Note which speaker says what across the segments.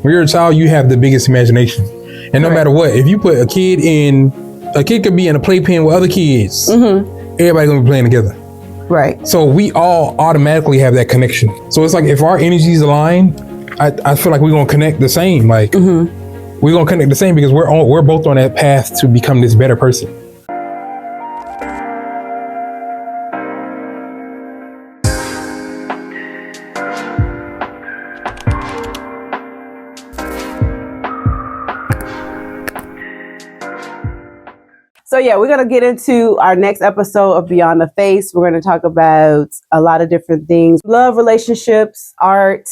Speaker 1: When you're a child, you have the biggest imagination. And no matter what, if you put a kid could be in a playpen with other kids. Everybody gonna be playing together.
Speaker 2: Right.
Speaker 1: So we all automatically have that connection. So it's like if our energies align, I feel like we're gonna connect the same. Like we're gonna connect the same because we're both on that path to become this better person.
Speaker 2: So yeah, we're going to get into our next episode of Beyond the Face. We're going to talk about a lot of different things: love, relationships, art,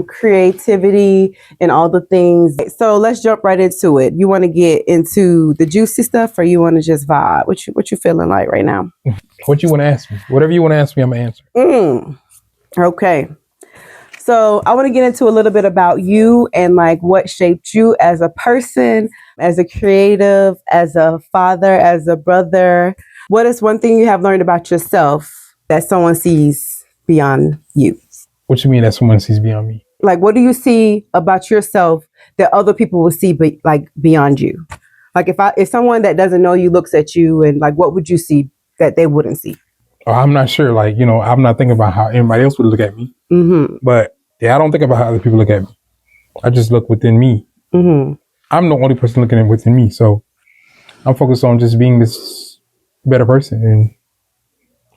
Speaker 2: creativity, and all the things. So let's jump right into it. You want to get into the juicy stuff, or you want to just vibe? What you feeling like right now?
Speaker 1: What you want to ask me? Whatever you want to ask me, I'm going to answer.
Speaker 2: Okay. So I want to get into a little bit about you and like what shaped you as a person, as a creative, as a father, as a brother. What is one thing you have learned about yourself that someone sees beyond you?
Speaker 1: What you mean that someone sees beyond me?
Speaker 2: Like, what do you see about yourself that other people will see beyond you? Like if someone that doesn't know you looks at you, and like, what would you see that they wouldn't see?
Speaker 1: Oh, I'm not sure. Like, I'm not thinking about how anybody else would look at me. But yeah, I don't think about how other people look at me. I just look within me. I'm the only person looking within me. So I'm focused on just being this better person. And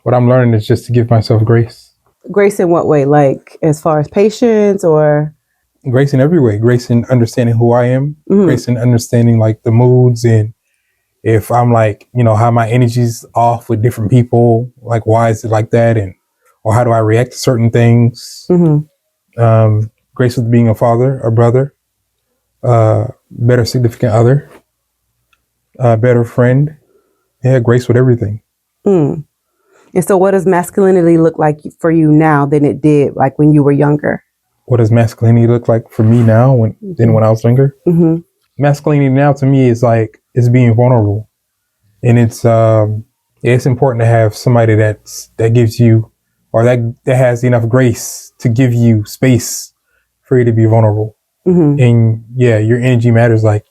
Speaker 1: what I'm learning is just to give myself grace.
Speaker 2: Grace in what way? Like as far as patience, or?
Speaker 1: Grace in every way. Grace in understanding who I am. Grace in understanding like the moods, and if I'm like, how my energy's off with different people, like why is it like that? Or how do I react to certain things? Grace with being a father, a brother, better significant other, better friend. Yeah, grace with everything.
Speaker 2: And so what does masculinity look like for you now than it did like when you were younger?
Speaker 1: What does masculinity look like for me now than when I was younger? Masculinity now to me is like, it's being vulnerable. And it's important to have somebody that gives you, or that has enough grace to give you space for you to be vulnerable. And yeah, your energy matters. Like,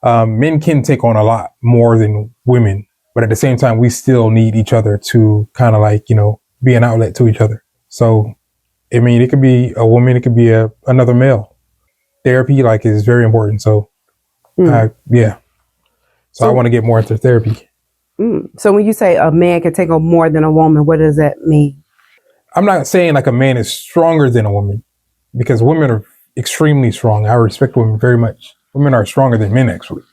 Speaker 1: men can take on a lot more than women, but at the same time, we still need each other to kind of like, be an outlet to each other. So, I mean, it could be a woman, it could be another male. Therapy, like, is very important. So, So I want to get more into therapy.
Speaker 2: So when you say a man can take on more than a woman, what does that mean?
Speaker 1: I'm not saying like a man is stronger than a woman, because women are extremely strong. I respect women very much. Women are stronger than men, actually.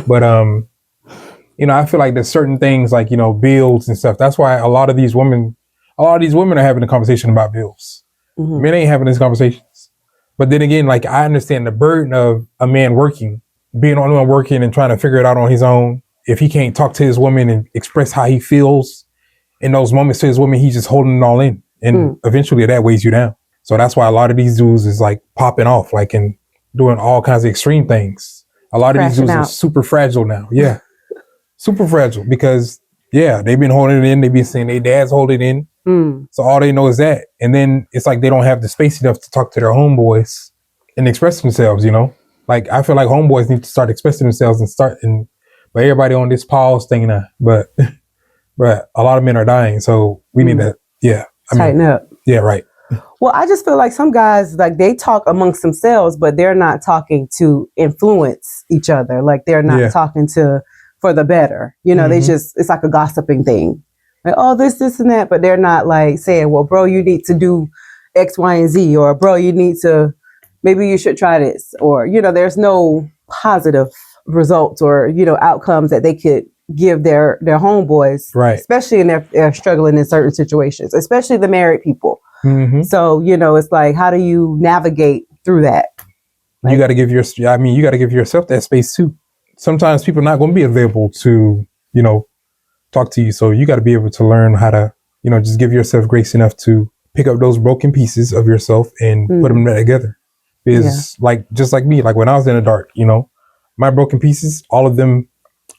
Speaker 1: But, I feel like there's certain things like, bills and stuff. That's why a lot of these women are having a conversation about bills. Men ain't having these conversations. But then again, like, I understand the burden of a man being the only one working and trying to figure it out on his own. If he can't talk to his woman and express how he feels in those moments to his woman, he's just holding it all in. And eventually that weighs you down. So that's why a lot of these dudes is like popping off, like, and doing all kinds of extreme things. A lot of these dudes are super fragile now. Yeah. Super fragile because, they've been holding it in. They've been saying their dads hold it in. So all they know is that. And then it's like they don't have the space enough to talk to their homeboys and express themselves, Like, I feel like homeboys need to start expressing themselves but everybody on this pause thing now. But a lot of men are dying. So we need to,
Speaker 2: tighten up.
Speaker 1: Yeah, right.
Speaker 2: Well, I just feel like some guys, like, they talk amongst themselves, but they're not talking to influence each other. Like, they're not talking for the better. They just, it's like a gossiping thing. Like, oh, this, and that. But they're not like saying, well, bro, you need to do X, Y, and Z. Or, bro, maybe you should try this. Or, there's no positive results or, outcomes that they could give their homeboys. Right. Especially in they're struggling in certain situations, especially the married people. So, it's like, how do you navigate through that? Like,
Speaker 1: you got to give yourself that space too. Sometimes people are not going to be available to, talk to you. So you got to be able to learn how to, just give yourself grace enough to pick up those broken pieces of yourself and put them together. Because just like me, like when I was in the dark, my broken pieces, all of them,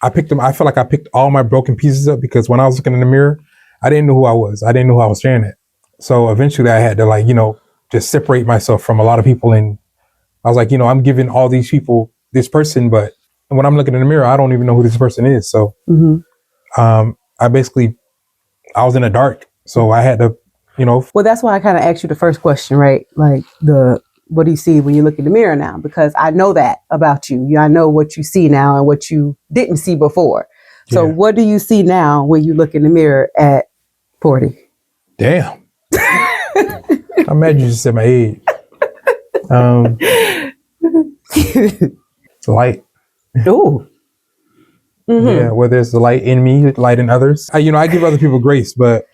Speaker 1: I picked them. I feel like I picked all my broken pieces up because when I was looking in the mirror, I didn't know who I was. I didn't know who I was staring at. So eventually I had to just separate myself from a lot of people and I was like, I'm giving all these people this person, but when I'm looking in the mirror, I don't even know who this person is. So I was in the dark. So I had to,
Speaker 2: Well, that's why I kind of asked you the first question, right? Like what do you see when you look in the mirror now? Because I know that about you. I know what you see now and what you didn't see before. So what do you see now when you look in the mirror at 40?
Speaker 1: Damn. I'm mad you just said my age. It's light.
Speaker 2: Ooh. Mm-hmm.
Speaker 1: Yeah, whether it's the light in me, light in others. I give other people grace, but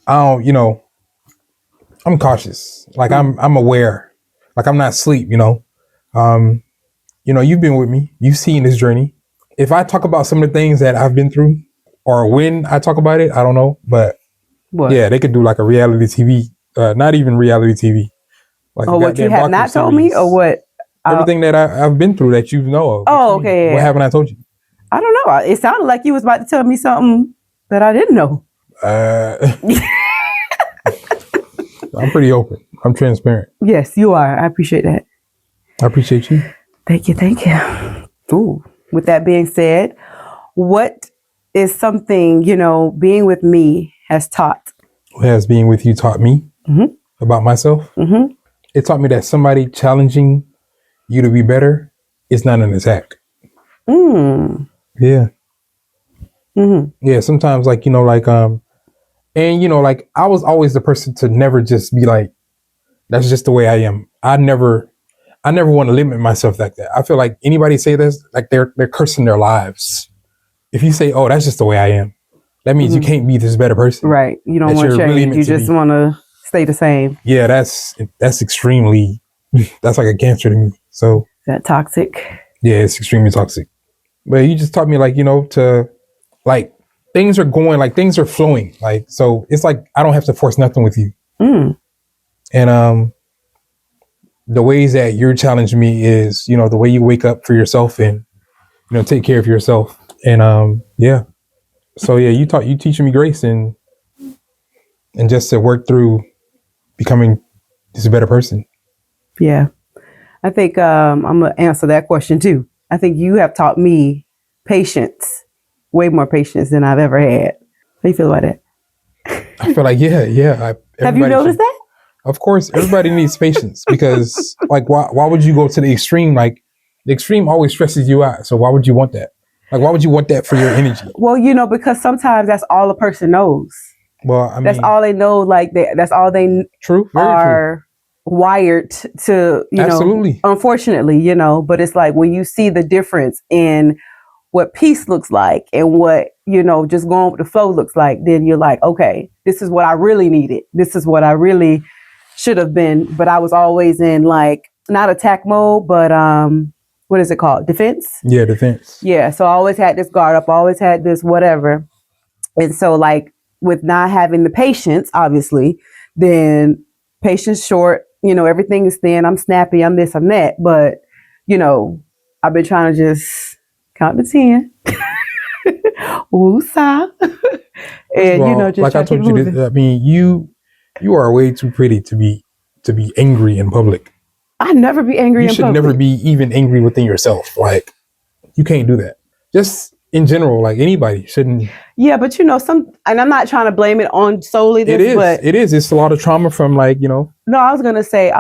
Speaker 1: I don't, I'm cautious. Like I'm aware. Like I'm not asleep, You've been with me. You've seen this journey. If I talk about some of the things that I've been through, or when I talk about it, I don't know. But yeah, they could do like a reality TV, not even reality TV. Like
Speaker 2: what you have not told me, or what?
Speaker 1: Everything that I've been through that you know of.
Speaker 2: Oh, okay.
Speaker 1: What haven't I told you?
Speaker 2: I don't know. It sounded like you was about to tell me something that I didn't know.
Speaker 1: I'm pretty open. I'm transparent.
Speaker 2: Yes, you are. I appreciate that.
Speaker 1: I appreciate you.
Speaker 2: Thank you. Thank you. Ooh. With that being said, what is something, being with me has taught?
Speaker 1: What has being with you taught me about myself? Mm-hmm. It taught me that somebody challenging you to be better is not an attack. Yeah. Mm-hmm. Yeah. Sometimes and I was always the person to never just be like, that's just the way I am. I never want to limit myself like that. I feel like anybody say this, like they're cursing their lives. If you say, oh, that's just the way I am, that means you can't be this better person.
Speaker 2: Right. You don't want to change. Really you just want to stay the same.
Speaker 1: Yeah, that's extremely, that's like a cancer to me. So.
Speaker 2: That toxic.
Speaker 1: Yeah, it's extremely toxic. But you just taught me to things are going, things are flowing. So it's like, I don't have to force nothing with you. And the ways that you're challenging me is, the way you wake up for yourself and, take care of yourself. And yeah. So yeah, you teaching me grace and just to work through becoming just a better person.
Speaker 2: Yeah. I think I'm going to answer that question too. I think you have taught me patience, way more patience than I've ever had. How do you feel about that?
Speaker 1: I feel like, yeah.
Speaker 2: Have you noticed that?
Speaker 1: Of course, everybody needs patience because why would you go to the extreme? Like the extreme always stresses you out. So why would you want that? Like, why would you want that for your energy?
Speaker 2: Well, because sometimes that's all a person knows.
Speaker 1: Well, I mean,
Speaker 2: that's all they know. That's all they are wired to,
Speaker 1: Absolutely.
Speaker 2: Unfortunately, but it's like when you see the difference in what peace looks like and what, just going with the flow looks like, then you're like, okay, this is what I really needed. This is what I really should have been. But I was always in not attack mode, but what is it called? Defense?
Speaker 1: Yeah, defense.
Speaker 2: Yeah. So I always had this guard up, always had this whatever. And so with not having the patience, obviously, then patience short, everything is thin. I'm snappy. I'm this, I'm that. But, I've been trying to just count to 10. Woosah. And, just
Speaker 1: I told you, I mean, you are way too pretty to be angry in public.
Speaker 2: I never be angry in public.
Speaker 1: You should never be even angry within yourself. You can't do that. Just in general, anybody shouldn't.
Speaker 2: Yeah, but and I'm not trying to blame it on solely this,
Speaker 1: it is. It's a lot of trauma from No,
Speaker 2: I was gonna say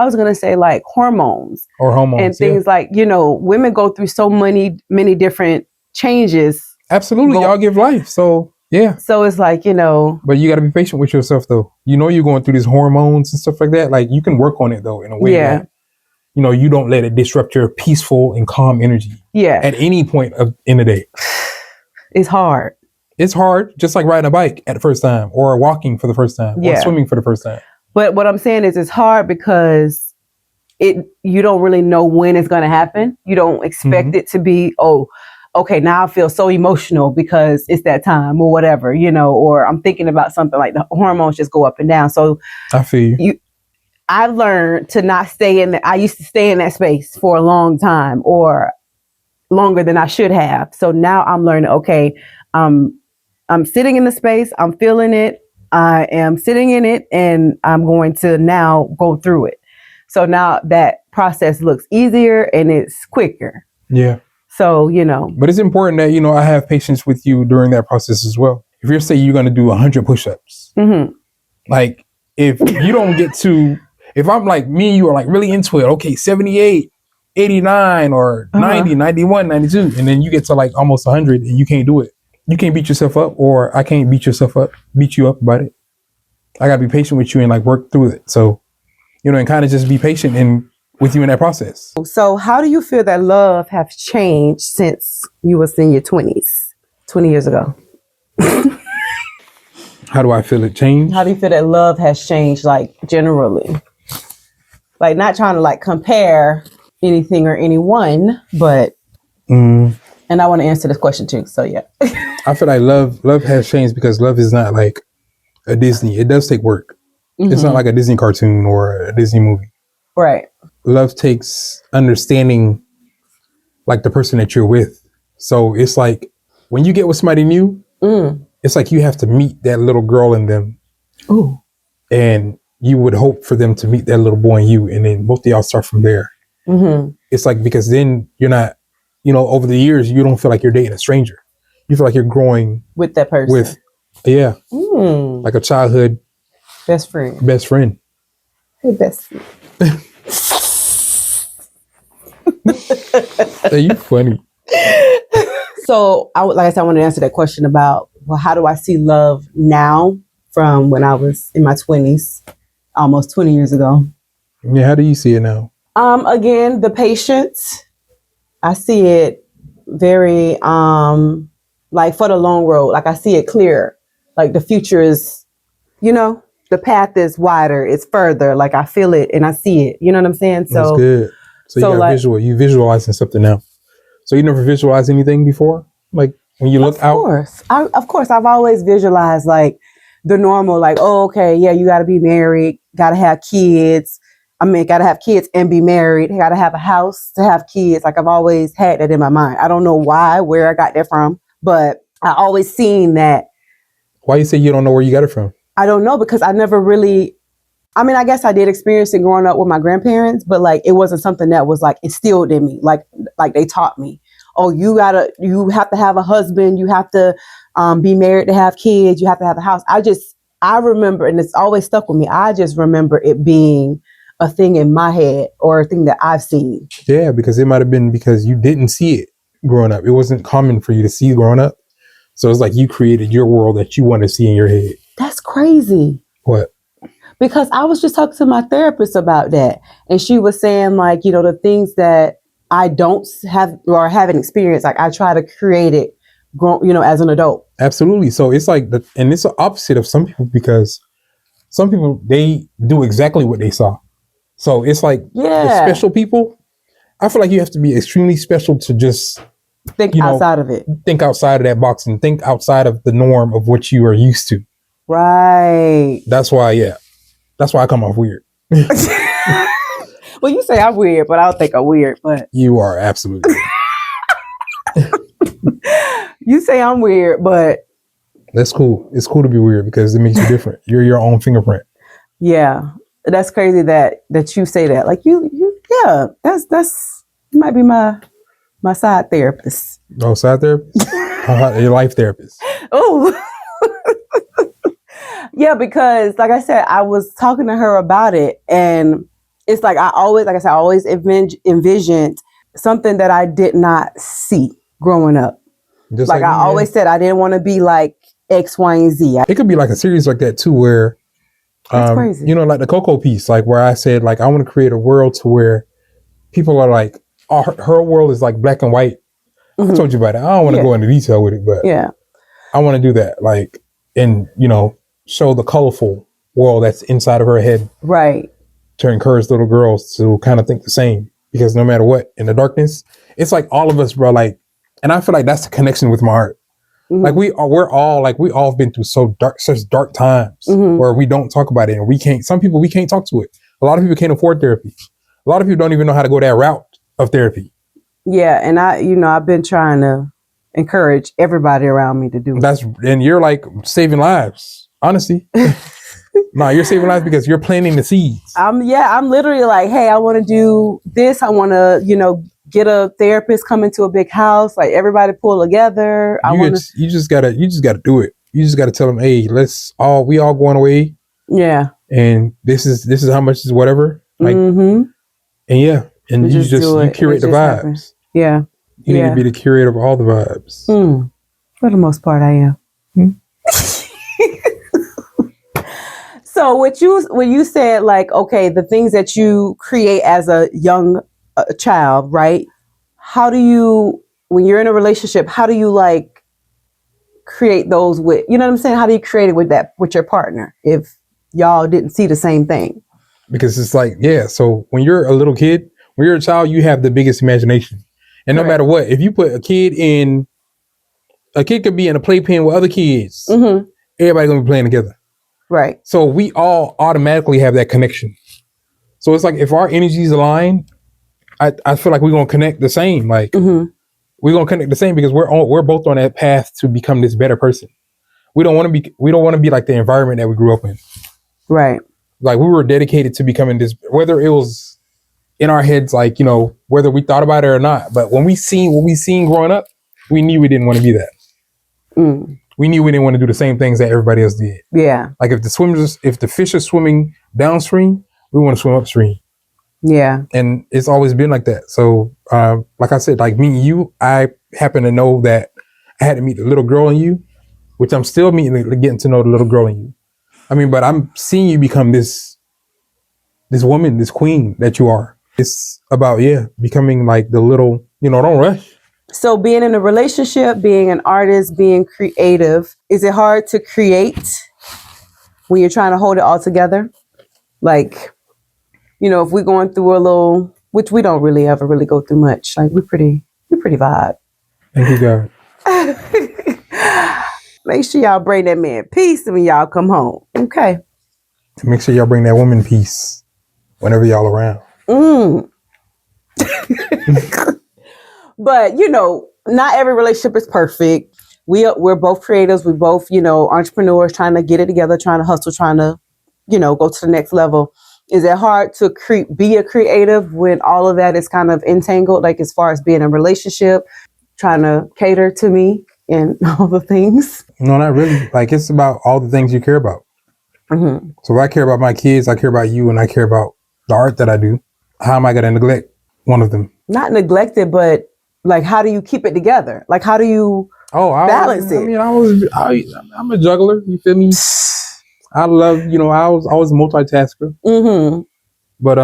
Speaker 2: hormones.
Speaker 1: Or hormones.
Speaker 2: And things women go through so many different changes.
Speaker 1: Absolutely. Y'all give life. So yeah.
Speaker 2: So it's
Speaker 1: But you gotta be patient with yourself though. You're going through these hormones and stuff like that. You can work on it though in a way that you don't let it disrupt your peaceful and calm energy.
Speaker 2: Yeah.
Speaker 1: At any point in the day.
Speaker 2: It's hard.
Speaker 1: It's hard, just like riding a bike at the first time or walking for the first time or swimming for the first time.
Speaker 2: But what I'm saying is it's hard because you don't really know when it's going to happen. You don't expect it to be, okay, now I feel so emotional because it's that time or whatever, or I'm thinking about something like the hormones just go up and down. So
Speaker 1: I feel you.
Speaker 2: I learned to not stay in I used to stay in that space for a long time or longer than I should have. So now I'm learning, okay, I'm sitting in the space, I'm feeling it, I am sitting in it, and I'm going to now go through it. So now that process looks easier and it's quicker.
Speaker 1: Yeah.
Speaker 2: So, you know.
Speaker 1: But it's important that, you know, I have patience with you during that process as well. If you're saying you're going to do 100 push-ups, like if you don't get to, if I'm like, me and you are like really into it, okay, 78, 89 or 90, 91, 92, and then you get to like almost 100 and you can't do it. You can't beat yourself up, or I can't beat you up about it. I got to be patient with you and like work through it. So, you know, and kind of just be patient and with you in that process.
Speaker 2: So how do you feel that love has changed since you was in your 20s, 20 years ago?
Speaker 1: How do I feel it changed?
Speaker 2: How do you feel that love has changed, like generally? Like not trying to like compare anything or anyone, but, and I want to answer this question too. So yeah.
Speaker 1: I feel like love has changed because love is not like a Disney. It does take work. It's not like a Disney cartoon or a Disney movie.
Speaker 2: Right.
Speaker 1: Love takes understanding like the person that you're with. So it's like when you get with somebody new, it's like you have to meet that little girl in them.
Speaker 2: Ooh.
Speaker 1: And you would hope for them to meet that little boy in you. And then both of y'all start from there. It's like, because then you're not, you know, over the years, you don't feel like you're dating a stranger. You feel like you're growing
Speaker 2: with that person.
Speaker 1: Like a childhood
Speaker 2: best friend. Hey, best friend.
Speaker 1: Hey, you funny.
Speaker 2: So, like I said, I want to answer that question about, well, how do I see love now from when I was in my 20s, almost 20 years ago?
Speaker 1: Yeah, how do you see it now?
Speaker 2: Again, the patience. I see it very, like for the long road. Like I see it clear. Like the future is, you know, the path is wider, it's further. Like I feel it and I see it. You know what I'm saying? So
Speaker 1: that's good. So you got
Speaker 2: like,
Speaker 1: you visualizing something now. So you never visualized anything before? Like when you look out?
Speaker 2: Of course, I've always visualized like the normal, like, oh, okay, yeah, you got to be married, got to have kids. I mean, got to have kids and be married. Got to have a house to have kids. Like I've always had that in my mind. I don't know where I got that from, but I always seen that.
Speaker 1: Why you say you don't know where you got it from?
Speaker 2: I don't know, because I never really, I mean, I guess I did experience it growing up with my grandparents, but like, it wasn't something that was like instilled in me. Like they taught me, oh, you have to have a husband. You have to be married to have kids. You have to have a house. I remember, and it's always stuck with me. I just remember it being a thing in my head or a thing that I've seen.
Speaker 1: Yeah, because it might have been because you didn't see it growing up. It wasn't common for you to see growing up. So it's like you created your world that you want to see in your head. That's
Speaker 2: crazy.
Speaker 1: What?
Speaker 2: Because I was just talking to my therapist about that. And she was saying, like, you know, the things that I don't have or haven't experienced, like I try to create it, you know, as an adult.
Speaker 1: Absolutely. So it's like, and it's the opposite of some people, because some people, they do exactly what they saw. So it's like the special people, I feel like you have to be extremely special to just
Speaker 2: think outside of it.
Speaker 1: Think outside of that box and think outside of the norm of what you are used to.
Speaker 2: Right.
Speaker 1: That's why I come off weird.
Speaker 2: Well, you say I'm weird, but I don't think I'm weird. But
Speaker 1: you are absolutely weird.
Speaker 2: You say I'm weird, but
Speaker 1: that's cool. It's cool to be weird because it makes you different. You're your own fingerprint.
Speaker 2: Yeah. That's crazy that you say that. Like yeah, that's you might be my side therapist.
Speaker 1: Oh, side therapist? Your life therapist.
Speaker 2: Oh. Yeah, because like I said, I was talking to her about it, and it's like I always envisioned something that I did not see growing up. Just like I always said, I didn't want to be like X, Y, and Z.
Speaker 1: It could be like a series like that too, where
Speaker 2: that's crazy.
Speaker 1: You know, like the Coco piece, like where I said, like I want to create a world to where people are like, oh, her world is like black and white. I told you about it. I don't want to go into detail with it, but I want to do that, like, and you know, show the colorful world that's inside of her head, right? To encourage little girls to kind of think the same, because no matter what, in the darkness, it's like all of us, bro. Like, and I feel like that's the connection with my art. Like we're all been through such dark times where we don't talk about it, and some people we can't talk to it. A lot of people can't afford therapy. A lot of people don't even know how to go that route of therapy. Yeah, and I've been trying to encourage everybody around me to do it. And you're like saving lives, honestly. No, you're saving lives because you're planting the seeds.
Speaker 2: I'm literally like, hey, I want to do this. I want to, get a therapist come into a big house, like everybody pull together.
Speaker 1: You just gotta do it. You just gotta tell them, hey, we all going away.
Speaker 2: Yeah.
Speaker 1: And this is how much is whatever. Like, and yeah. And you curate the vibes.
Speaker 2: Happens. Yeah.
Speaker 1: You need to be the curator of all the vibes.
Speaker 2: For the most part, I am. So when you said like, okay, the things that you create as a young child, right? How do you, when you're in a relationship, how do you like create those with, you know what I'm saying? How do you create it with your partner if y'all didn't see the same thing?
Speaker 1: Because it's like, yeah. So when you're a little kid, when you're a child, you have the biggest imagination. And no matter what, if you put a kid could be in a playpen with other kids. Everybody gonna be playing together.
Speaker 2: Right.
Speaker 1: So we all automatically have that connection. So it's like if our energies align, I feel like we're gonna connect the same. Like we're gonna connect the same because we're both on that path to become this better person. We don't want to be like the environment that we grew up in.
Speaker 2: Right.
Speaker 1: Like we were dedicated to becoming this, whether it was in our heads, like, whether we thought about it or not. But when we seen growing up, we knew we didn't want to be that. We knew we didn't want to do the same things that everybody else did. Yeah. Like if the fish are swimming downstream, we want to swim upstream. Yeah. And it's always been like that. So, like I said, like me and you, I happen to know that I had to meet the little girl in you, which I'm still getting to know the little girl in you. I mean, but I'm seeing you become this woman, this queen that you are. It's about, becoming like the little, don't rush.
Speaker 2: So being in a relationship, being an artist, being creative, is it hard to create when you're trying to hold it all together? Like, if we're going through a little, which we don't really ever really go through much, like we're pretty vibe.
Speaker 1: Thank you, God.
Speaker 2: Make sure y'all bring that man peace when y'all come home. Okay.
Speaker 1: Make sure y'all bring that woman peace whenever y'all around.
Speaker 2: But, not every relationship is perfect. We're both creatives. We both, entrepreneurs trying to get it together, trying to hustle, trying to, go to the next level. Is it hard to be a creative when all of that is kind of entangled, like as far as being in a relationship, trying to cater to me and all the things?
Speaker 1: No, not really. Like it's about all the things you care about. So if I care about my kids, I care about you, and I care about the art that I do. How am I going to neglect one of them?
Speaker 2: Not neglect it, but like, how do you keep it together? Like, how do you balance it? I
Speaker 1: mean, I'm a juggler. You feel me? I love, I was a multitasker. But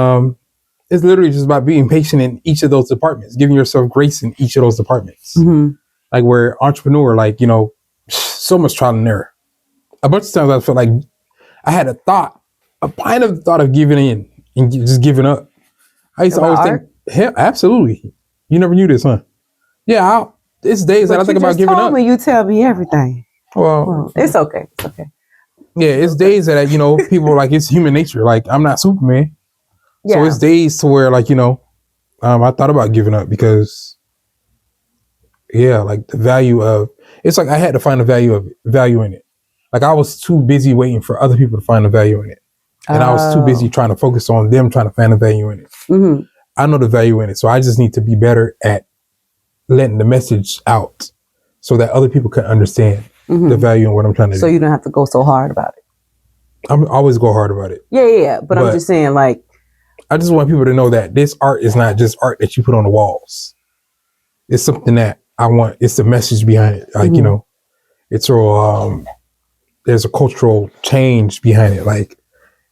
Speaker 1: it's literally just about being patient in each of those departments, giving yourself grace in each of those departments. Like where entrepreneur, like, so much trial and error. A bunch of times I felt like I had a thought of giving in and just giving up. I used to always think, hell, absolutely. You never knew this, huh? Yeah, it's days that I think about giving up.
Speaker 2: You tell me everything. Well, it's okay. It's okay.
Speaker 1: Yeah, it's days that, people are like, it's human nature. Like, I'm not Superman. Yeah. So it's days to where, like, I thought about giving up because, like the value of, it's like I had to find the value in it. Like I was too busy waiting for other people to find the value in it. And I was too busy trying to focus on them trying to find the value in it. I know the value in it. So I just need to be better at letting the message out so that other people can understand the value in what I'm trying to do.
Speaker 2: So you don't have to go so hard about it.
Speaker 1: I always go hard about it.
Speaker 2: Yeah. But I'm just saying, like,
Speaker 1: I just want people to know that this art is not just art that you put on the walls. It's something that I want. It's the message behind it. Like, it's all, there's a cultural change behind it. Like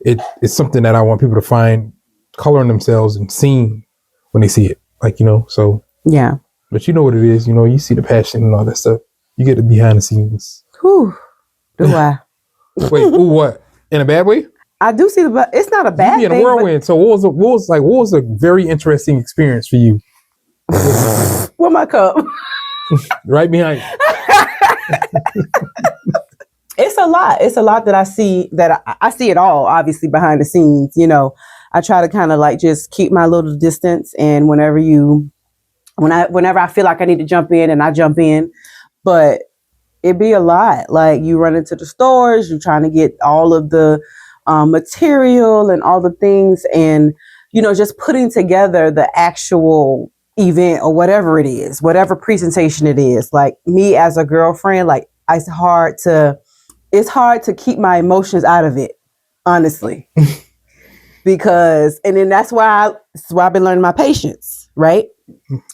Speaker 1: it's something that I want people to find color in themselves and seeing when they see it. Like, so. Yeah. But you know what it is. You see the passion and all that stuff. You get the behind the scenes.
Speaker 2: Whew. Do I?
Speaker 1: Wait, what? In a bad way?
Speaker 2: I do see it's not a bad thing.
Speaker 1: You be in a whirlwind. So what was a very interesting experience for you?
Speaker 2: Where my cup?
Speaker 1: Right behind you.
Speaker 2: It's a lot. It's a lot that I see I see it all, obviously, behind the scenes. I try to kind of like just keep my little distance. And whenever I feel like I need to jump in, and I jump in, but it be a lot. Like you run into the stores, you're trying to get all of the material and all the things, and just putting together the actual event or whatever it is, whatever presentation it is. Like me as a girlfriend, like it's hard to keep my emotions out of it, honestly. Because, and then that's why I've been learning my patience, right?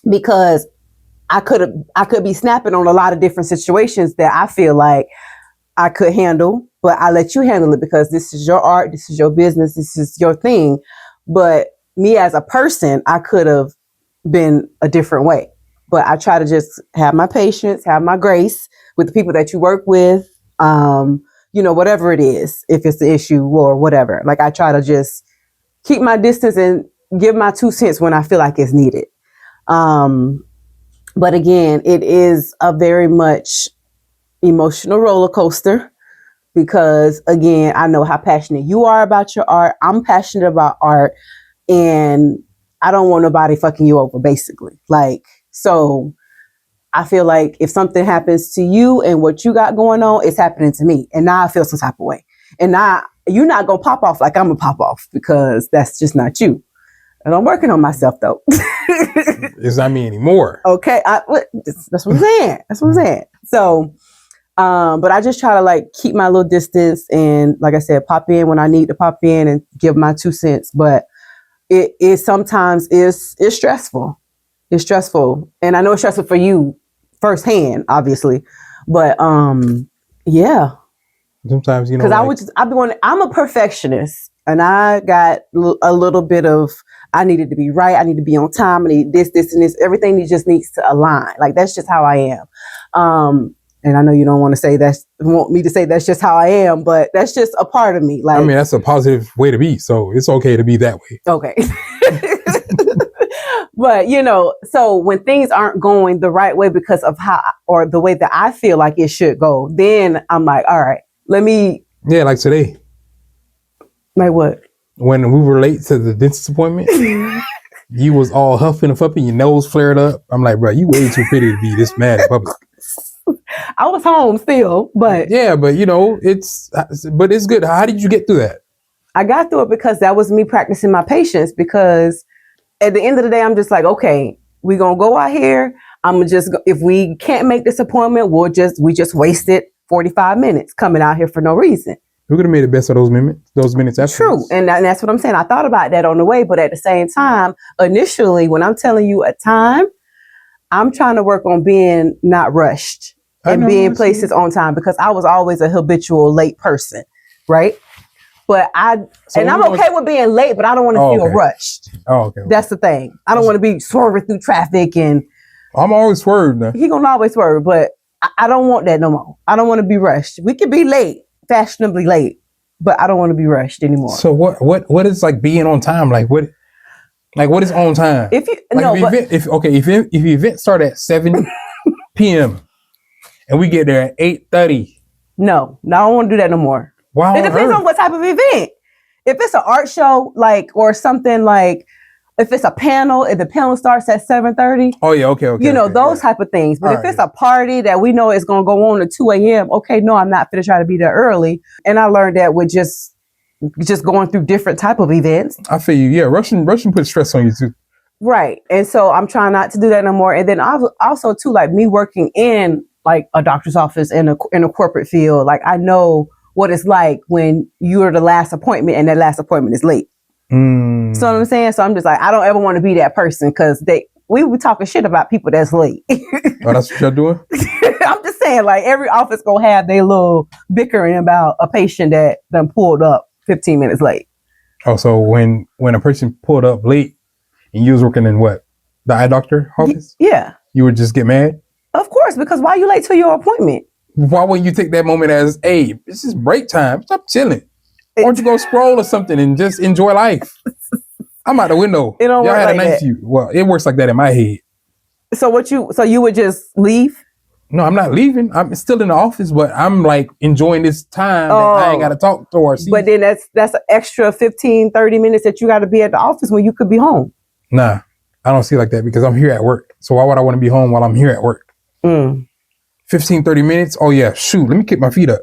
Speaker 2: Because I could be snapping on a lot of different situations that I feel like I could handle, but I let you handle it because this is your art, this is your business, this is your thing. But me as a person, I could have been a different way. But I try to just have my patience, have my grace with the people that you work with, whatever it is, if it's the issue or whatever. Like I try to just keep my distance and give my 2 cents when I feel like it's needed. But again, it is a very much emotional roller coaster because, again, I know how passionate you are about your art. I'm passionate about art, and I don't want nobody fucking you over, basically. Like, so I feel like if something happens to you and what you got going on, it's happening to me. And now I feel some type of way. And now you're not going to pop off like I'm going to pop off because that's just not you. And I'm working on myself, though.
Speaker 1: It's not me anymore.
Speaker 2: Okay. That's what I'm saying. That's what I'm saying. So, but I just try to like keep my little distance and, like I said, pop in when I need to pop in and give my 2 cents. But it sometimes is stressful. It's stressful. And I know it's stressful for you firsthand, obviously. But yeah.
Speaker 1: Sometimes,
Speaker 2: because I'm a perfectionist, and I got a little bit of, I needed to be right. I need to be on time. I need this, and this. Everything just needs to align. Like, that's just how I am. And I know you don't want me to say that's just how I am, but that's just a part of me. Like,
Speaker 1: I mean, that's a positive way to be. So it's okay to be that way.
Speaker 2: Okay. But, so when things aren't going the right way because of how, or the way that I feel like it should go, then I'm like, all right,
Speaker 1: Yeah, like today.
Speaker 2: Like what?
Speaker 1: When we were late to the dentist appointment, you was all huffing and puffing, your nose flared up. I'm like, bro, you way too pretty to be this mad in public.
Speaker 2: I was home still, but
Speaker 1: yeah, but it's good. How did you get through that?
Speaker 2: I got through it because that was me practicing my patience. Because at the end of the day, I'm just like, okay, we're gonna go out here. If we can't make this appointment, we just wasted 45 minutes coming out here for no reason.
Speaker 1: We're gonna make the best of those minutes afterwards.
Speaker 2: True, and that's what I'm saying. I thought about that on the way, but at the same time, initially, when I'm telling you a time, I'm trying to work on being not rushed and being places on time, because I was always a habitual late person, right? But I'm okay with being late, but I don't want to feel rushed.
Speaker 1: Oh, okay.
Speaker 2: That's the thing. I don't want to be swerving through traffic, and
Speaker 1: I'm always swerved now.
Speaker 2: He gonna always swerve, but I don't want that no more. I don't want to be rushed. We could be late, fashionably late, but I don't want to be rushed anymore.
Speaker 1: So what is like being on time? Like what is on time?
Speaker 2: If the
Speaker 1: event start at 7 p.m. and we get there at 8:30.
Speaker 2: No, I don't want to do that no more.
Speaker 1: Wow.
Speaker 2: It depends on what type of event. If it's an art show, or something like, if it's a panel, if the panel starts at 7:30.
Speaker 1: Oh yeah, okay.
Speaker 2: Those type of things. But if it's a party that we know is going to go on at 2 a.m., okay, no, I'm not going to try to be there early. And I learned that with just going through different type of events.
Speaker 1: I feel you. Yeah, Russian puts stress on you too.
Speaker 2: Right. And so I'm trying not to do that no more. And then also too, like me working in like a doctor's office in a corporate field, like I know what it's like when you're the last appointment and that last appointment is late.
Speaker 1: Mm.
Speaker 2: So what I'm saying? So I'm just like, I don't ever want to be that person, because we were talking shit about people that's late.
Speaker 1: Oh, that's what y'all doing?
Speaker 2: I'm just saying, like, every office gonna have their little bickering about a patient that done pulled up 15 minutes late.
Speaker 1: Oh, so when a person pulled up late and you was working in what? The eye doctor office?
Speaker 2: Yeah.
Speaker 1: You would just get mad?
Speaker 2: Of course, because why are you late to your appointment?
Speaker 1: Why wouldn't you take that moment as, hey, this is break time. Stop chilling. Why don't you go scroll or something and just enjoy life? I'm out the window.
Speaker 2: It don't
Speaker 1: Y'all
Speaker 2: work
Speaker 1: had
Speaker 2: like
Speaker 1: a nice
Speaker 2: that.
Speaker 1: view. Well, it works like that in my head.
Speaker 2: So you would just leave?
Speaker 1: No, I'm not leaving. I'm still in the office, but I'm like enjoying this time that I ain't got to talk to or see.
Speaker 2: But then that's an extra 15, 30 minutes that you got to be at the office when you could be home.
Speaker 1: Nah, I don't see it like that, because I'm here at work. So why would I want to be home while I'm here at work? 15, 30 minutes? Oh yeah, shoot, let me kick my feet up.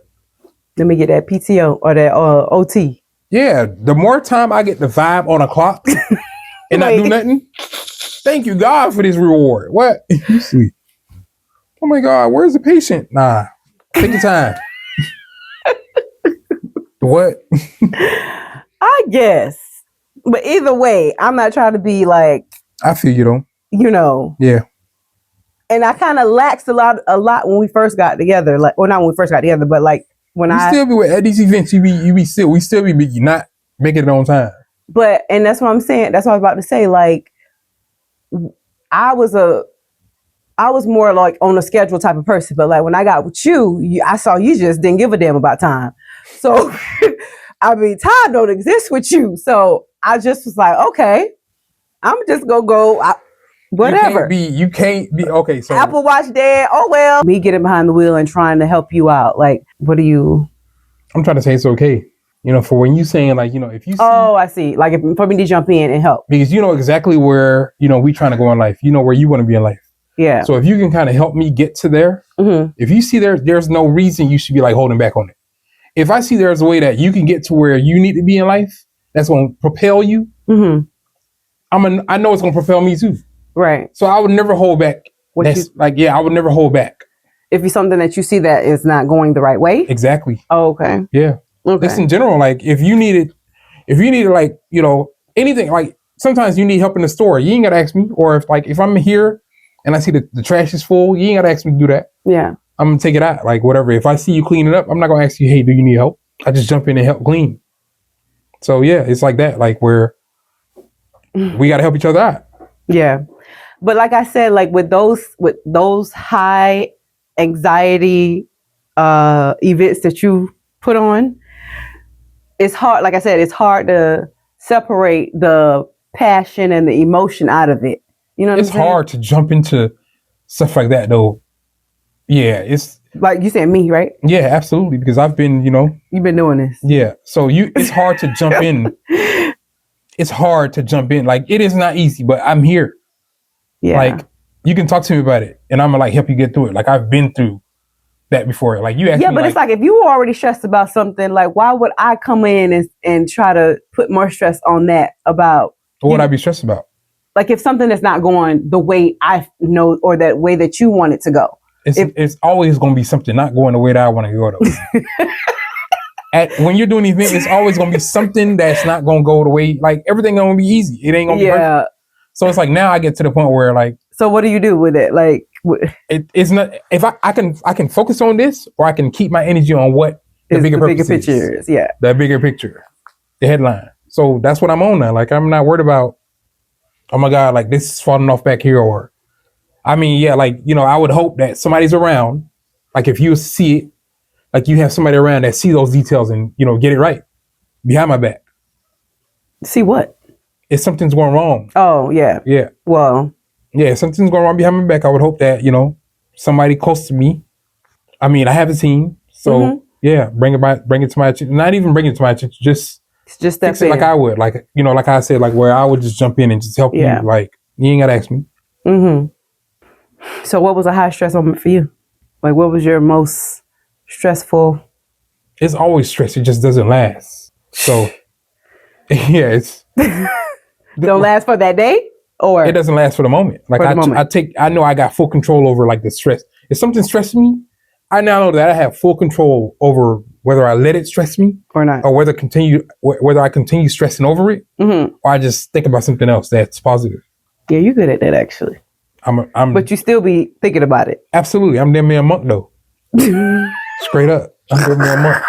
Speaker 2: Let me get that PTO or that OT.
Speaker 1: Yeah, the more time I get to vibe on a clock and not do nothing, thank you God for this reward. What? You sweet. Oh my God, where's the patient? Nah, take your time. What?
Speaker 2: I guess. But either way, I'm not trying to be like,
Speaker 1: I feel you though.
Speaker 2: you know.
Speaker 1: Yeah.
Speaker 2: And I kind of laxed a lot when we first got together. Like, well, not when we first got together, but like when
Speaker 1: you still be at these events. We still be not making it on time.
Speaker 2: But and that's what I'm saying. That's what I was about to say. Like, I was more like on a schedule type of person. But like when I got with you, I saw you just didn't give a damn about time. So I mean, time don't exist with you. So I just was like, okay, I'm just gonna go. Whatever.
Speaker 1: You can't be okay. So
Speaker 2: Apple Watch dead. Oh well. Me getting behind the wheel and trying to help you out. Like, what do you?
Speaker 1: I'm trying to say it's okay. You know, for when you saying like, you know, if you see,
Speaker 2: I see. Like for me to jump in and help.
Speaker 1: Because you know exactly where, you know, we trying to go in life. You know where you want to be in life.
Speaker 2: Yeah.
Speaker 1: So if you can kind of help me get to there, if you see there's no reason you should be like holding back on it. If I see there's a way that you can get to where you need to be in life, that's going to propel you. I know it's going to propel me too.
Speaker 2: Right.
Speaker 1: So I would never hold back. I would never hold back.
Speaker 2: If it's something that you see that is not going the right way.
Speaker 1: Exactly.
Speaker 2: Oh, okay.
Speaker 1: Yeah. Okay. Just in general, like if you needed like, you know, anything, like sometimes you need help in the store, you ain't got to ask me. Or if I'm here and I see the trash is full, you ain't got to ask me to do that.
Speaker 2: Yeah.
Speaker 1: I'm going to take it out. Like whatever. If I see you clean it up, I'm not going to ask you, hey, do you need help? I just jump in and help clean. So yeah, it's like that, like where we got to help each other out.
Speaker 2: Yeah. But like I said, like with those high anxiety events that you put on, it's hard. Like I said, it's hard to separate the passion and the emotion out of it. You know what I'm saying? It's
Speaker 1: hard to jump into stuff like that though. Yeah, it's
Speaker 2: like you said me, right?
Speaker 1: Yeah, absolutely. Because I've been, you know,
Speaker 2: you've been doing this.
Speaker 1: Yeah. So it's hard to jump in. It's hard to jump in. Like it is not easy, but I'm here. Yeah. Like you can talk to me about it and I'm gonna like help you get through it. Like I've been through that before. Like you asked me,
Speaker 2: but it's like if you were already stressed about something, like why would I come in and try to put more stress on that about
Speaker 1: what would I be stressed about?
Speaker 2: Like if something is not going the way I know or that way that you want it to go.
Speaker 1: It's always gonna be something not going the way that I want to go though. When you're doing events, it's always gonna be something that's not gonna go the way, like everything gonna be easy. It ain't gonna be perfect. So it's like now I get to the point where like.
Speaker 2: So what do you do with it? Like
Speaker 1: it's not, if I can focus on this, or I can keep my energy on what the bigger picture is. Yeah. The bigger picture, the headline. So that's what I'm on now. Like I'm not worried about, oh my God, like this is falling off back here, or I mean, yeah, like, you know, I would hope that somebody's around. Like if you see it, like you have somebody around that see those details and, you know, get it right behind my back.
Speaker 2: See what?
Speaker 1: If something's going wrong.
Speaker 2: Oh, yeah.
Speaker 1: Yeah.
Speaker 2: Well.
Speaker 1: Yeah, if something's going wrong behind my back, I would hope that, you know, somebody close to me. I mean, I have a team. So, yeah, bring it to my attention. Not even bring it to my attention. Just fix it like I would. Like, you know, like I said, like where I would just jump in and just help you. Like, you ain't got to ask me.
Speaker 2: So what was a high stress moment for you? Like, what was your most stressful?
Speaker 1: It's always stress. It just doesn't last. So, yeah, it's...
Speaker 2: Don't last for that day? Or
Speaker 1: it doesn't last for the moment. Like I know I got full control over like the stress. If something stresses me, I now know that I have full control over whether I let it stress me
Speaker 2: or not,
Speaker 1: or whether I continue stressing over it, or I just think about something else that's positive.
Speaker 2: Yeah, you're good at that actually. But you still be thinking about it.
Speaker 1: Absolutely, I'm damn near a monk though. Straight up, I'm damn near a monk.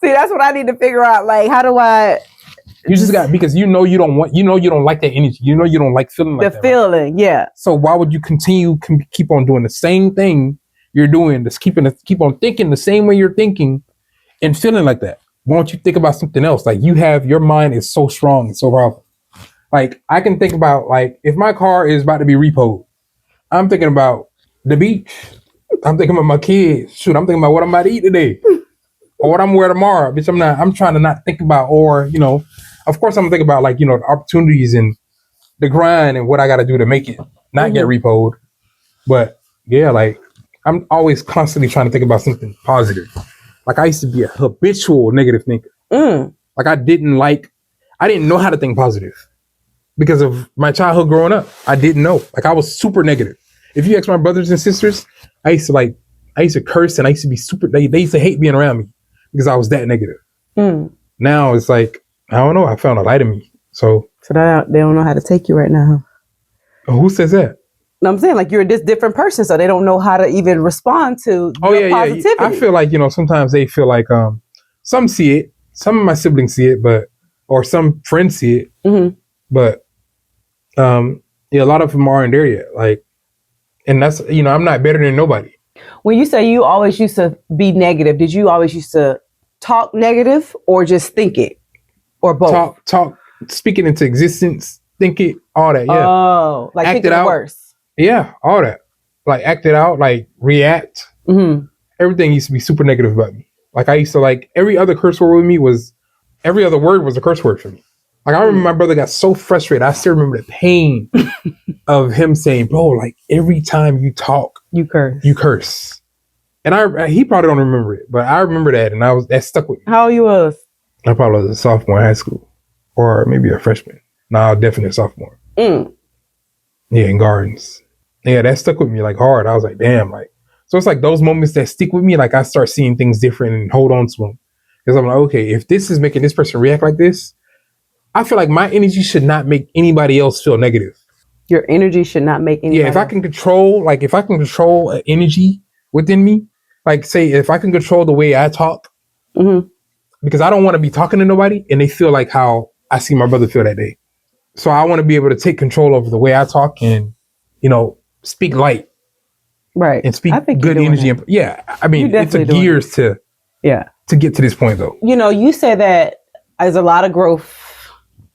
Speaker 2: See, that's what I need to figure out. Like, how do I?
Speaker 1: You just got, because you don't like that energy. You know you don't like feeling like that.
Speaker 2: The feeling, right? Yeah.
Speaker 1: So why would you keep on doing the same thing you're doing? Just keep on thinking the same way you're thinking and feeling like that. Why don't you think about something else? Like your mind is so strong and so powerful. Like I can think about, like, if my car is about to be repoed, I'm thinking about the beach. I'm thinking about my kids. Shoot, I'm thinking about what I'm about to eat today. Or what I'm wearing tomorrow. Bitch, I'm trying to not think about, or, you know, of course I'm thinking about, like, you know, the opportunities and the grind and what I got to do to make it not get repoed. But yeah, like I'm always constantly trying to think about something positive. Like I used to be a habitual negative thinker. Like I didn't know how to think positive because of my childhood growing up. I didn't know. Like I was super negative. If you ask my brothers and sisters, I used to curse and I used to be they used to hate being around me because I was that negative. Now it's like, I don't know, I found a light in me. So
Speaker 2: they don't know how to take you right now.
Speaker 1: Who says that?
Speaker 2: No, I'm saying like you're this different person, so they don't know how to even respond to your positivity.
Speaker 1: Yeah. I feel like, sometimes they feel like some see it, some of my siblings see it, or some friends see it, but a lot of them aren't there yet. Like, and that's, I'm not better than nobody.
Speaker 2: When you say you always used to be negative, did you always used to talk negative or just think it, or both?
Speaker 1: Talk, speak it into existence, think it, all that. Yeah.
Speaker 2: Oh, like think it out. Worse.
Speaker 1: Yeah, all that. Like act it out, like react. Everything used to be super negative about me. Like I used to every other curse word with me every other word was a curse word for me. Like I remember my brother got so frustrated. I still remember the pain of him saying, "Bro, like every time you talk,
Speaker 2: you curse.
Speaker 1: You curse." And he probably don't remember it, but I remember that, and that stuck with me.
Speaker 2: How old you was?
Speaker 1: I probably was a sophomore in high school, or maybe a freshman. No, definitely a sophomore. Yeah, in Gardens. Yeah, that stuck with me hard. I was like, damn, so it's like those moments that stick with me. Like I start seeing things different and hold on to them because I'm like, okay, if this is making this person react like this, I feel like my energy should not make anybody else feel negative.
Speaker 2: Your energy should not make anybody.
Speaker 1: Yeah, if I can control an energy within me, like say if I can control the way I talk, because I don't want to be talking to nobody and they feel like how I see my brother feel that day. So I want to be able to take control over the way I talk and, speak light.
Speaker 2: Right.
Speaker 1: And speak good energy. I mean, it took years to get to this point though.
Speaker 2: You say that there's a lot of growth.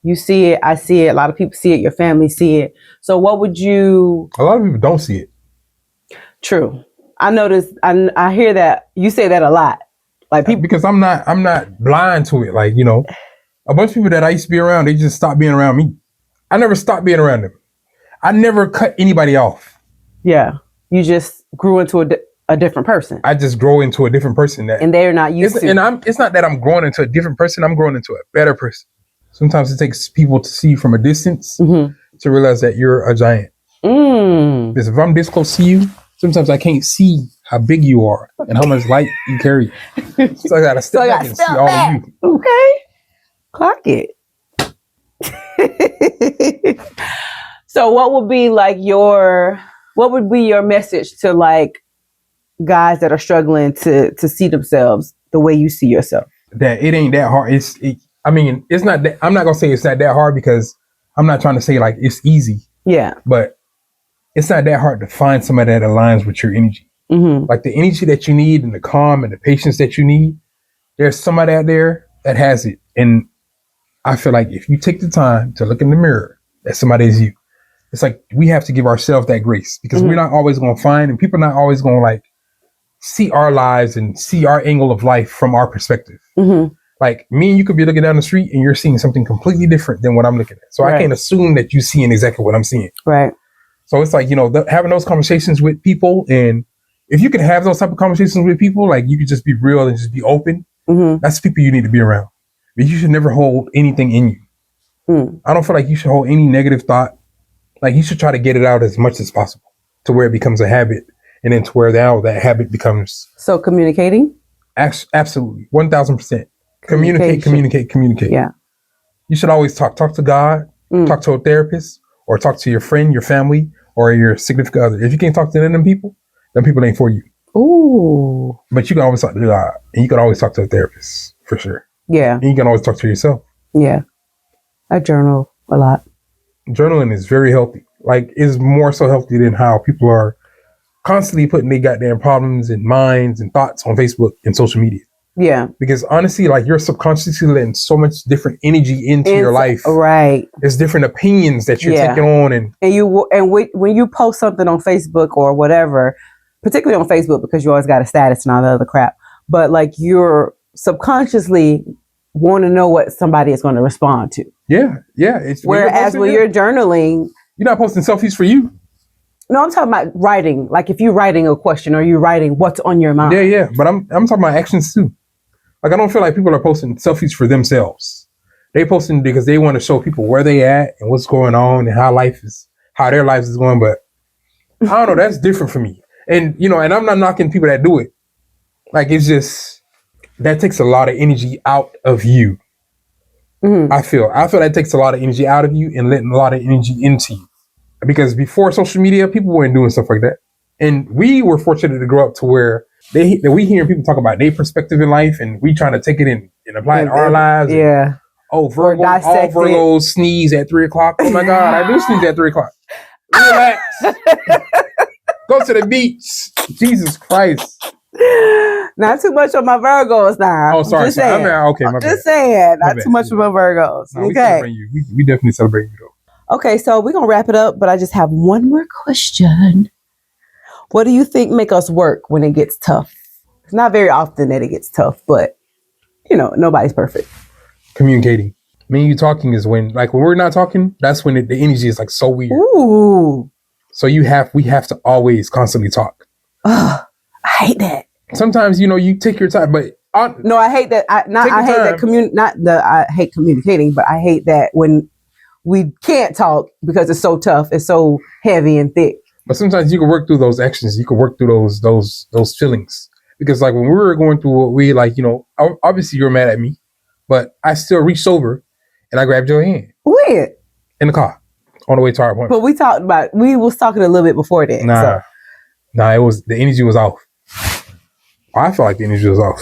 Speaker 2: You see it, I see it, a lot of people see it, your family see it. So what would you...
Speaker 1: A lot of people don't see it.
Speaker 2: True. I notice, I hear that, you say that a lot. Like people...
Speaker 1: Because I'm not blind to it. Like, a bunch of people that I used to be around, they just stopped being around me. I never stopped being around them. I never cut anybody off.
Speaker 2: Yeah. You just grew into a different person.
Speaker 1: I just grow into a different person.
Speaker 2: And they're not used to.
Speaker 1: And it's not that I'm growing into a different person. I'm growing into a better person. Sometimes it takes people to see you from a distance to realize that you're a giant. Because if I'm this close to you, sometimes I can't see how big you are and how much light you carry. So I gotta step back and see all of you.
Speaker 2: Okay. Clock it. So what would be your message to guys that are struggling to see themselves the way you see yourself?
Speaker 1: That it ain't that hard. It's not that, I'm not gonna say it's not that hard because I'm not trying to say it's easy.
Speaker 2: Yeah.
Speaker 1: But it's not that hard to find somebody that aligns with your energy. Like the energy that you need and the calm and the patience that you need, there's somebody out there that has it. And I feel like if you take the time to look in the mirror, that somebody is you. It's like we have to give ourselves that grace because we're not always going to find, and people are not always going to see our lives and see our angle of life from our perspective. Like me and you could be looking down the street and you're seeing something completely different than what I'm looking at. So I can't assume that you're seeing exactly what I'm seeing.
Speaker 2: Right.
Speaker 1: So it's like, having those conversations with people, and if you can have those type of conversations with people, you could just be real and just be open. That's people you need to be around. But you should never hold anything in you. I don't feel like you should hold any negative thought. You should try to get it out as much as possible to where it becomes a habit, and then to where now that habit becomes... So
Speaker 2: communicating?
Speaker 1: Absolutely. 1000%. Communicate.
Speaker 2: Yeah.
Speaker 1: You should always talk to God, talk to a therapist, or talk to your friend, your family, or your significant other. If you can't talk to them people ain't for you.
Speaker 2: Ooh.
Speaker 1: But you can always talk to God, and you can always talk to a therapist, for sure.
Speaker 2: Yeah.
Speaker 1: And you can always talk to yourself.
Speaker 2: Yeah. I journal a lot.
Speaker 1: Journaling is very healthy. It's more so healthy than how people are constantly putting their goddamn problems and minds and thoughts on Facebook and social media.
Speaker 2: Yeah.
Speaker 1: Because honestly, you're subconsciously letting so much different energy into your life.
Speaker 2: Right.
Speaker 1: There's different opinions that you're taking on. And
Speaker 2: when you post something on Facebook or whatever, particularly on Facebook, because you always got a status and all the other crap, but you're subconsciously want to know what somebody is going to respond to.
Speaker 1: Yeah.
Speaker 2: Whereas when you're journaling,
Speaker 1: you're not posting selfies for you.
Speaker 2: No, I'm talking about writing. Like if you're writing a question or you're writing what's on your mind.
Speaker 1: Yeah. But I'm talking about actions too. Like I don't feel like people are posting selfies for themselves. They posting because they want to show people where they at and what's going on and how their life is going. But I don't know. That's different for me. And and I'm not knocking people that do it. Like it's just that takes a lot of energy out of you. Mm-hmm. I feel that takes a lot of energy out of you and letting a lot of energy into you. Because before social media, people weren't doing stuff like that. And we were fortunate to grow up to where we hear people talk about their perspective in life and we trying to take it in and apply it to our lives.
Speaker 2: Yeah.
Speaker 1: All Virgos sneeze at 3:00. Oh my God, I do sneeze at 3:00. Relax. Go to the beach. Jesus Christ.
Speaker 2: Not too much on my Virgos now.
Speaker 1: Oh, sorry.
Speaker 2: I'm just saying. Not too much on my Virgos.
Speaker 1: No, okay. We definitely celebrate you though.
Speaker 2: Okay, so we're going to wrap it up, but I just have one more question. What do you think make us work when it gets tough? It's not very often that it gets tough, but, nobody's perfect.
Speaker 1: Communicating. Me and you talking is when we're not talking, that's when the energy is like so weird.
Speaker 2: Ooh.
Speaker 1: So we have to always constantly talk.
Speaker 2: I hate that.
Speaker 1: Sometimes, you take your time, but...
Speaker 2: No, I hate that. I hate communicating, but I hate that when... we can't talk because it's so tough. It's so heavy and thick.
Speaker 1: But sometimes you can work through those actions. You can work through those feelings. Because like when we were going through what we obviously you're mad at me, but I still reached over and I grabbed your hand.
Speaker 2: When?
Speaker 1: In the car on the way to our appointment.
Speaker 2: But we was talking a little bit before that.
Speaker 1: Nah, the energy was off. I felt like the energy was off,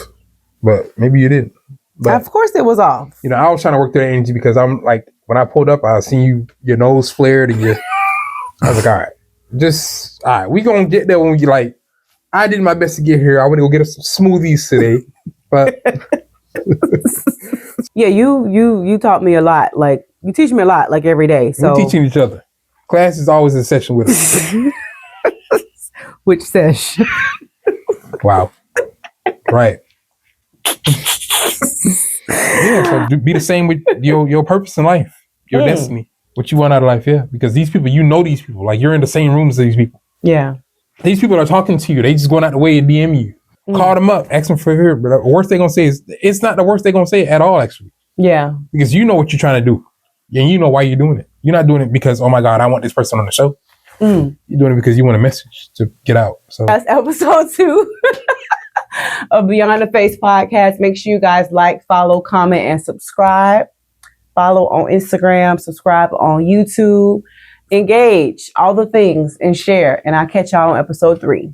Speaker 1: but maybe you didn't. But,
Speaker 2: of course it was off.
Speaker 1: I was trying to work through that energy because I'm like, when I pulled up, I seen your nose flared and I was like, all right, we gonna get there when we like, I did my best to get here. I want to go get us some smoothies today, but.
Speaker 2: Yeah, you taught me a lot. Like you teach me a lot, like every day. So
Speaker 1: we're teaching each other. Class is always in session with us.
Speaker 2: Which session?
Speaker 1: Wow. Right. Yeah, so be the same with your purpose in life, your destiny, what you want out of life. Yeah, because these people, these people, like you're in the same rooms as these people.
Speaker 2: Yeah,
Speaker 1: these people are talking to you. They just going out the way and DM you, call them up, ask them for help. But the worst they're gonna say is it's not the worst they're gonna say at all, actually.
Speaker 2: Yeah,
Speaker 1: because you know what you're trying to do, and you know why you're doing it. You're not doing it because oh my God, I want this person on the show. You're doing it because you want a message to get out. So
Speaker 2: that's episode 2. Of Beyond the Face podcast. Make sure you guys like, follow, comment, and subscribe. Follow on Instagram, subscribe on YouTube, engage, all the things, and share. And I'll catch y'all on episode 3.